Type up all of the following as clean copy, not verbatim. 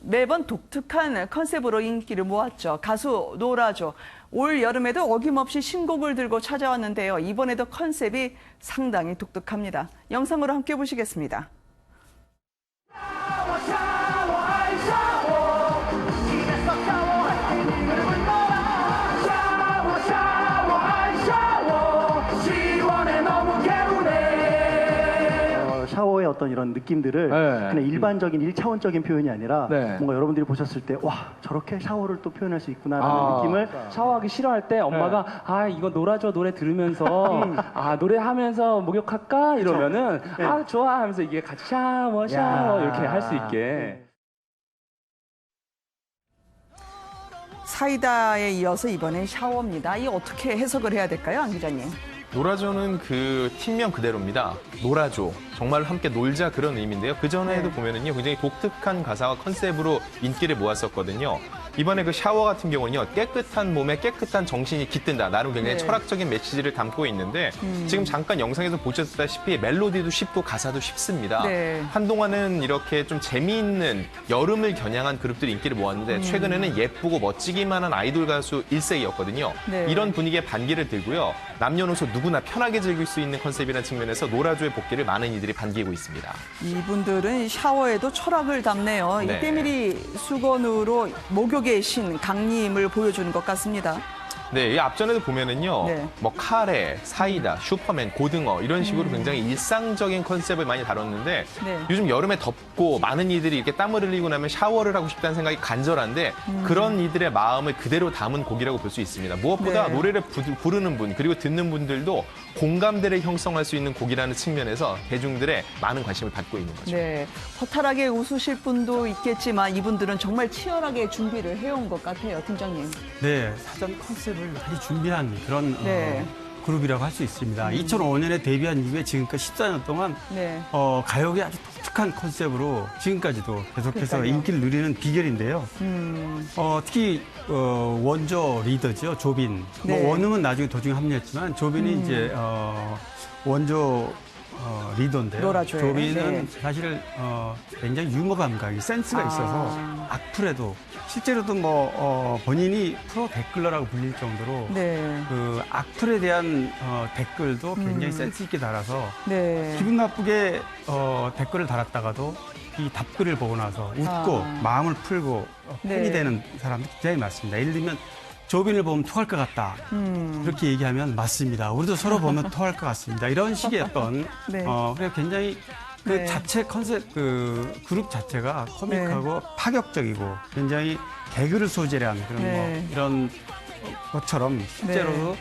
매번 독특한 컨셉으로 인기를 모았죠. 가수 노라조. 올 여름에도 어김없이 신곡을 들고 찾아왔는데요. 이번에도 컨셉이 상당히 독특합니다. 영상으로 함께 보시겠습니다. 샤워의 어떤 이런 느낌들을 그냥 일반적인 일차원적인 표현이 아니라 뭔가 여러분들이 보셨을 때 와, 저렇게 샤워를 또 표현할 수 있구나라는 느낌을 샤워하기 싫어할 때 엄마가 아 이거 노라조 노래 들으면서 아 노래하면서 목욕할까 이러면은 아 좋아 하면서 이게 같이 샤워 이렇게 할 수 있게. 사이다에 이어서 이번엔 샤워입니다. 이 어떻게 해석을 해야 될까요, 안 기자님? 노라조는 그 팀명 그대로입니다. 노라조. 정말 함께 놀자 그런 의미인데요. 그전에도 보면은요, 굉장히 독특한 가사와 컨셉으로 인기를 모았었거든요. 이번에 그 샤워 같은 경우는요, 깨끗한 몸에 깨끗한 정신이 깃든다. 나름 굉장히 철학적인 메시지를 담고 있는데 지금 잠깐 영상에서 보셨다시피 멜로디도 쉽고 가사도 쉽습니다. 한동안은 이렇게 좀 재미있는 여름을 겨냥한 그룹들이 인기를 모았는데 최근에는 예쁘고 멋지기만 한 아이돌 가수 일색이었거든요. 이런 분위기에 반기를 들고요. 남녀노소 누구나 편하게 즐길 수 있는 컨셉이라는 측면에서 노라조의 복귀를 많은 이들이 반기고 있습니다. 이분들은 샤워에도 철학을 담네요. 이 때밀이 수건으로 목욕의 신 강림을 보여주는 것 같습니다. 네, 이 앞전에도 보면은요, 뭐 카레, 사이다, 슈퍼맨, 고등어 이런 식으로 굉장히 일상적인 컨셉을 많이 다뤘는데 요즘 여름에 덥고 많은 이들이 이렇게 땀을 흘리고 나면 샤워를 하고 싶다는 생각이 간절한데 그런 이들의 마음을 그대로 담은 곡이라고 볼 수 있습니다. 무엇보다 노래를 부르는 분 그리고 듣는 분들도 공감대를 형성할 수 있는 곡이라는 측면에서 대중들의 많은 관심을 받고 있는 거죠. 네, 허탈하게 웃으실 분도 있겠지만 이분들은 정말 치열하게 준비를 해온 것 같아요, 팀장님. 네, 사전 컨셉을 많이 준비한 그런 그룹이라고 할 수 있습니다. 2005년에 데뷔한 이후에 지금까지 14년 동안 가요계 아주 독특한 컨셉으로 지금까지도 계속해서 인기를 누리는 비결인데요. 특히 원조 리더죠, 조빈. 뭐 원음은 나중에 도중에 합류했지만 조빈이 이제 원조 리더인데요. 노라조예요. 조빈은 사실 굉장히 유머 감각이 센스가 있어서 악플에도 실제로도 뭐 본인이 프로 댓글러라고 불릴 정도로 그 악플에 대한 댓글도 굉장히 센스 있게 달아서 기분 나쁘게 댓글을 달았다가도 이 답글을 보고 나서 웃고 마음을 풀고 팬이 되는 사람들이 굉장히 많습니다. 예를 들면 조빈을 보면 토할 것 같다. 그렇게 얘기하면 맞습니다. 우리도 서로 보면 토할 것 같습니다. 이런 식의 어떤 그래서 굉장히 그 자체 컨셉 그 그룹 자체가 코믹하고 파격적이고 굉장히 개그를 소재로 한 그런 뭐 이런 것처럼 실제로도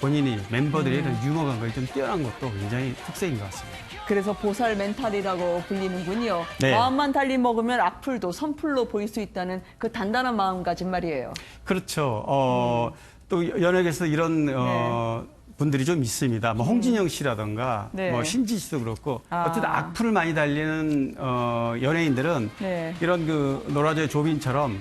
본인이 멤버들의 이런 유머 감각이 좀 뛰어난 것도 굉장히 특색인 것 같습니다. 그래서 보살 멘탈이라고 불리는군요. 마음만 달리 먹으면 악플도 선플로 보일 수 있다는 그 단단한 마음가짐 말이에요. 그렇죠. 또 연예계에서 이런 분들이 좀 있습니다. 뭐 홍진영 씨라든가 뭐 신지 씨도 그렇고 어쨌든 악플을 많이 달리는 연예인들은 이런 그 노라조의 조빈처럼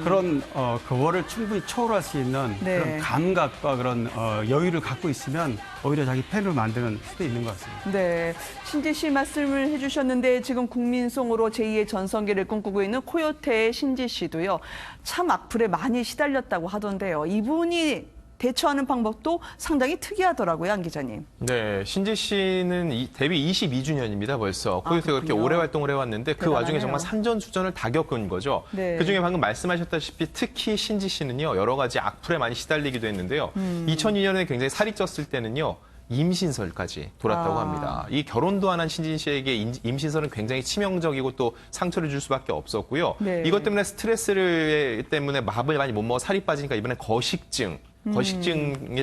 그런 그거를 충분히 초월할 수 있는 그런 감각과 그런 여유를 갖고 있으면 오히려 자기 팬을 만드는 수도 있는 것 같습니다. 네, 신지 씨 말씀을 해주셨는데 지금 국민송으로 제2의 전성기를 꿈꾸고 있는 코요태의 신지 씨도요. 참 악플에 많이 시달렸다고 하던데요. 이분이 대처하는 방법도 상당히 특이하더라고요, 안 기자님. 네, 신지 씨는 데뷔 22주년입니다, 벌써. 코요태가 그렇게 오래 활동을 해왔는데 그 와중에 정말 산전수전을 다 겪은 거죠. 그중에 방금 말씀하셨다시피 특히 신지 씨는요, 여러 가지 악플에 많이 시달리기도 했는데요. 2002년에 굉장히 살이 쪘을 때는요, 임신설까지 돌았다고 합니다. 이 결혼도 안 한 신진 씨에게 임신설은 굉장히 치명적이고 또 상처를 줄 수밖에 없었고요. 이것 때문에 스트레스를 때문에 밥을 많이 못 먹어 살이 빠지니까 이번에 거식증에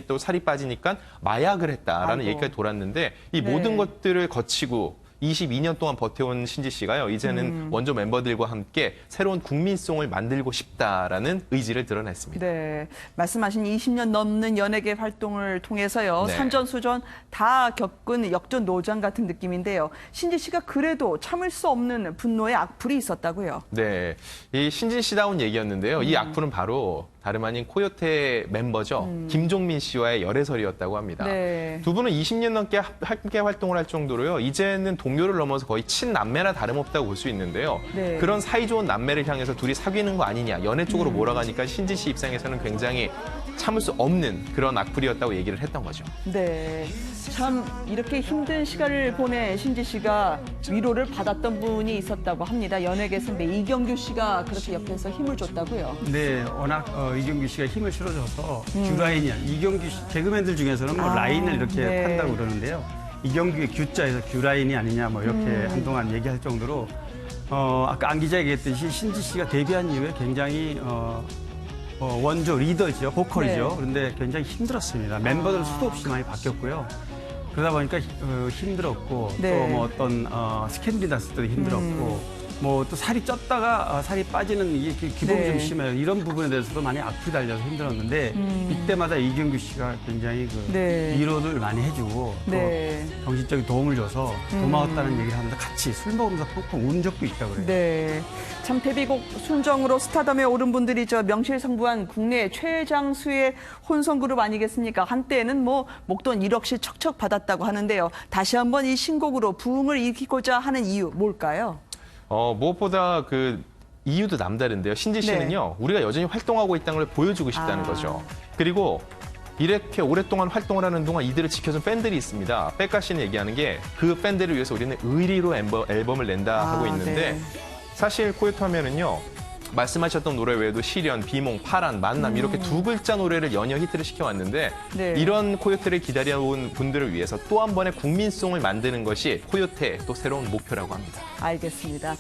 또 살이 빠지니까 마약을 했다라는 얘기까지 돌았는데 이 모든 것들을 거치고 22년 동안 버텨온 신지 씨가요. 이제는 원조 멤버들과 함께 새로운 국민송을 만들고 싶다라는 의지를 드러냈습니다. 네, 말씀하신 20년 넘는 연예계 활동을 통해서요. 산전수전 다 겪은 역전노장 같은 느낌인데요. 신지 씨가 그래도 참을 수 없는 분노의 악플이 있었다고요. 네, 이 신지 씨다운 얘기였는데요. 이 악플은 바로 다름 아닌 코요테 멤버죠. 김종민 씨와의 열애설이었다고 합니다. 네. 두 분은 20년 넘게 함께 활동을 할 정도로요. 이제는 동료를 넘어서 거의 친남매나 다름없다고 볼 수 있는데요. 네. 그런 사이좋은 남매를 향해서 둘이 사귀는 거 아니냐, 연애 쪽으로 몰아가니까 신지 씨 입장에서는 굉장히 참을 수 없는 그런 악플이었다고 얘기를 했던 거죠. 네. 참 이렇게 힘든 시간을 보낸 신지 씨가 위로를 받았던 분이 있었다고 합니다. 연예계 선배 이경규 씨가 그렇게 옆에서 힘을 줬다고요. 네, 워낙 이경규 씨가 힘을 실어줘서 규라인이야. 이경규 씨, 개그맨들 중에서는 뭐 라인을 이렇게 네. 한다고 그러는데요. 이경규의 규자에서 규라인이 아니냐 뭐 이렇게 한동안 얘기할 정도로 아까 안 기자 얘기했듯이 신지 씨가 데뷔한 이후에 굉장히 원조 리더죠, 보컬이죠. 네. 그런데 굉장히 힘들었습니다. 멤버들 수도 없이 많이 바뀌었고요. 그러다 보니까 힘들었고 네. 또 뭐 어떤 스캔들이 났을 때도 힘들었고 뭐 또 살이 쪘다가 살이 빠지는 이게 기복이 네. 좀 심해요. 이런 부분에 대해서도 많이 악플이 달려서 힘들었는데 이때마다 이경규 씨가 굉장히 네. 위로를 많이 해주고 네. 또 정신적인 도움을 줘서 고마웠다는 얘기를 하면서 같이 술 먹으면서 펑펑 운 적도 있다고 그래요. 네. 참 데뷔곡 순정으로 스타덤에 오른 분들이죠. 명실상부한 국내 최장수의 혼성그룹 아니겠습니까? 한때는 뭐 목돈 1억씩 척척 받았다고 하는데요. 다시 한번 이 신곡으로 부흥을 일으키고자 하는 이유 뭘까요? 무엇보다 그 이유도 남다른데요. 신지 씨는요, 우리가 여전히 활동하고 있다는 걸 보여주고 싶다는 거죠. 그리고 이렇게 오랫동안 활동을 하는 동안 이들을 지켜준 팬들이 있습니다. 백가 씨는 얘기하는 게 그 팬들을 위해서 우리는 의리로 앨범을 낸다 하고 있는데 네. 사실 코요테 하면은요, 말씀하셨던 노래 외에도 시련, 비몽, 파란, 만남 이렇게 두 글자 노래를 연이어 히트를 시켜왔는데 네. 이런 코요테를 기다려온 분들을 위해서 또 한 번의 국민송을 만드는 것이 코요테의 또 새로운 목표라고 합니다. 알겠습니다.